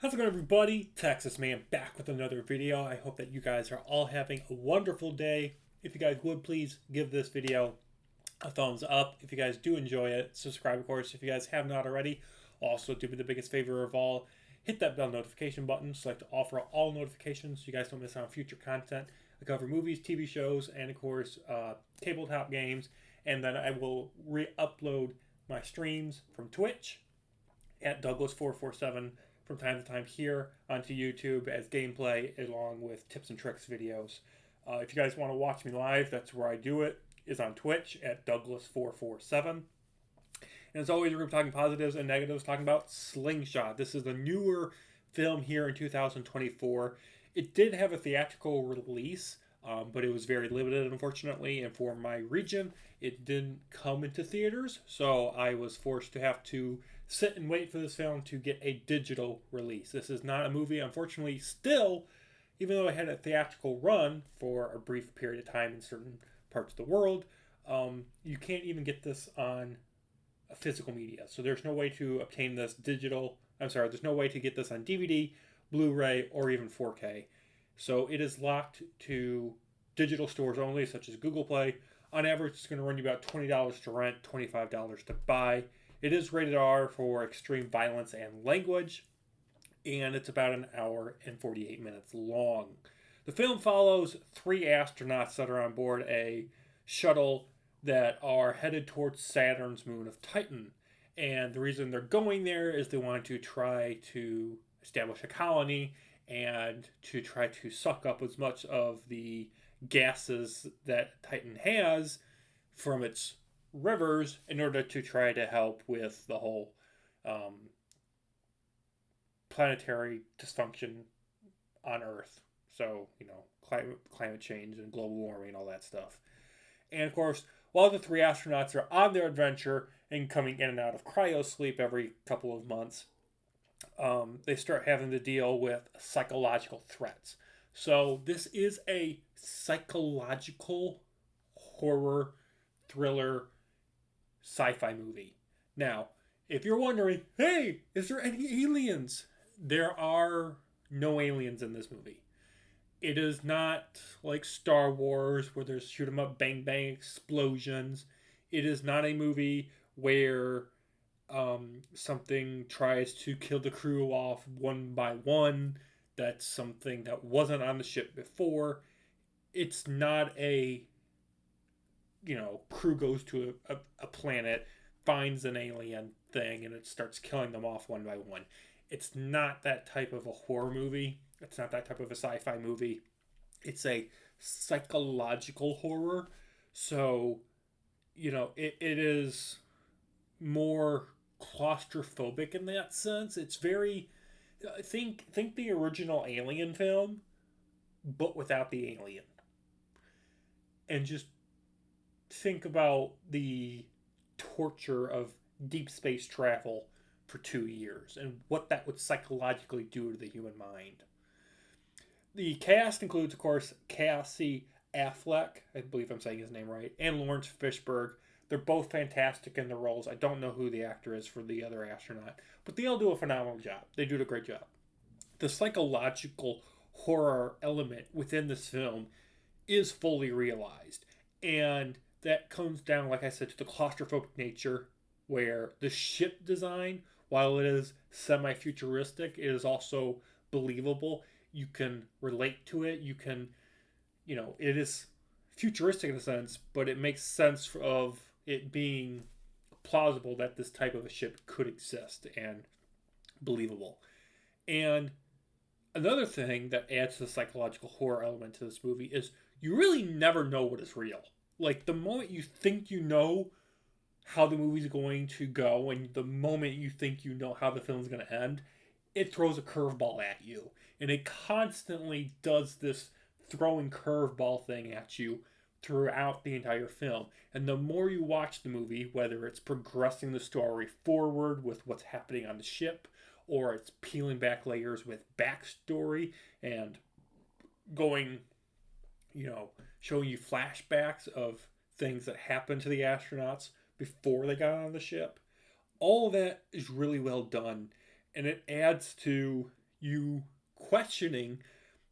How's it going, everybody? Texas Man back with another video. I hope that you guys are all having a wonderful day. If you guys would please give this video a thumbs up if you guys do enjoy it. Subscribe, of course, if you guys have not already. Also, do me the biggest favor of all, hit that bell notification button so I to offer all notifications so you guys don't miss out on future content. I cover movies, TV shows, and of course, tabletop games. And then I will re-upload my streams from Twitch at Douglas447 from time to time here onto YouTube as gameplay along with tips and tricks videos. If you guys want to watch me live, that's where I do it, is on Twitch at Douglas447. And as always, we're going to be talking positives and negatives, talking about Slingshot. This is the newer film here in 2024. It did have a theatrical release, but it was very limited, unfortunately. And for my region, it didn't come into theaters, so I was forced to have to sit and wait for this film to get a digital release. This is not a movie, unfortunately, still, even though I had a theatrical run for a brief period of time in certain parts of the world, you can't even get this on a physical media. So there's no way to obtain this there's no way to get this on DVD, Blu-ray, or even 4K. So it is locked to digital stores only, such as Google Play. On average, it's going to run you about $20 to rent, $25 to buy. It is rated R for extreme violence and language, and it's about an hour and 48 minutes long. The film follows three astronauts that are on board a shuttle that are headed towards Saturn's moon of Titan. And the reason they're going there is they want to try to establish a colony and to try to suck up as much of the gases that Titan has from its rivers in order to try to help with the whole planetary dysfunction on Earth. So, climate change and global warming and all that stuff. And of course, while the three astronauts are on their adventure and coming in and out of cryosleep every couple of months, they start having to deal with psychological threats. So this is a psychological horror thriller sci-fi movie. Now, if you're wondering, hey, is there any aliens? There are no aliens in this movie. It is not like Star Wars where there's shoot 'em up, bang bang explosions. It is not a movie where something tries to kill the crew off one by one. That's something that wasn't on the ship before. It's not a crew goes to a planet, finds an alien thing, and it starts killing them off one by one. It's not that type of a horror movie. It's not that type of a sci-fi movie. It's a psychological horror. So, it is more claustrophobic in that sense. It's very think the original Alien film, but without the alien. And just think about the torture of deep space travel for 2 years and what that would psychologically do to the human mind. The cast includes, of course, Cassie Affleck, I believe I'm saying his name right, and Lawrence Fishburne. They're both fantastic in their roles. I don't know who the actor is for the other astronaut, but they all do a phenomenal job. They do a great job. The psychological horror element within this film is fully realized. And that comes down, like I said, to the claustrophobic nature, where the ship design, while it is semi-futuristic, it is also believable. You can relate to it. You can, it is futuristic in a sense, but it makes sense of it being plausible that this type of a ship could exist and believable. And another thing that adds to the psychological horror element to this movie is you really never know what is real. Like, the moment you think you know how the movie's going to go and the moment you think you know how the film's going to end, it throws a curveball at you. And it constantly does this throwing curveball thing at you throughout the entire film. And the more you watch the movie, whether it's progressing the story forward with what's happening on the ship, or it's peeling back layers with backstory and going, showing you flashbacks of things that happened to the astronauts before they got on the ship. All of that is really well done, and it adds to you questioning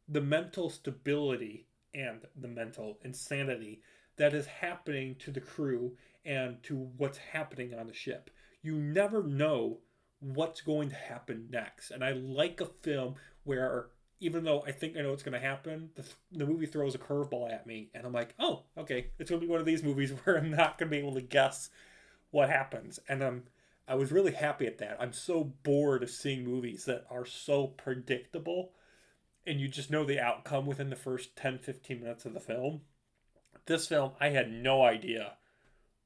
the mental stability and the mental insanity that is happening to the crew and to what's happening on the ship. You never know what's going to happen next. And I like a film where, even though I think I know what's going to happen, the movie throws a curveball at me, and I'm like, oh, okay, it's going to be one of these movies where I'm not going to be able to guess what happens. And I was really happy at that. I'm so bored of seeing movies that are so predictable and you just know the outcome within the first 10, 15 minutes of the film. This film, I had no idea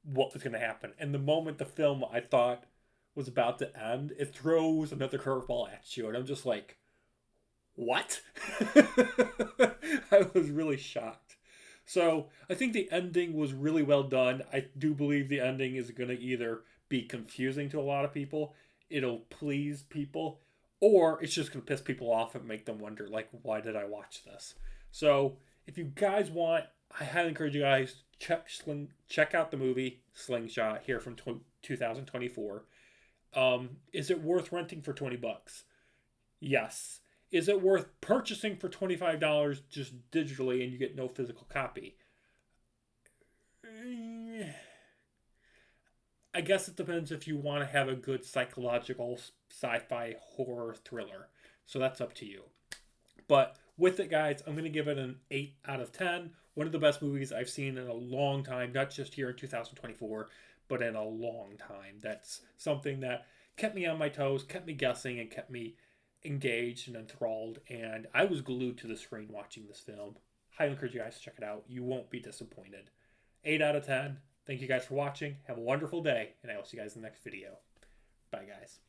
what was going to happen. And the moment the film I thought was about to end, it throws another curveball at you. And I'm just like, what? I was really shocked. So I think the ending was really well done. I do believe the ending is going to either be confusing to a lot of people, it'll please people, or it's just going to piss people off and make them wonder, like, why did I watch this? So if you guys want, I highly encourage you guys check out the movie Slingshot here from 2024. Is it worth renting for $20? Yes. Is it worth purchasing for $25 just digitally and you get no physical copy? I guess it depends if you want to have a good psychological sci-fi horror thriller. So that's up to you. But with it, guys, I'm going to give it an 8 out of 10. One of the best movies I've seen in a long time, not just here in 2024, but in a long time. That's something that kept me on my toes, kept me guessing, and kept me engaged and enthralled. And I was glued to the screen watching this film. Highly encourage you guys to check it out. You won't be disappointed. 8 out of 10. Thank you guys for watching. Have a wonderful day, and I will see you guys in the next video. Bye, guys.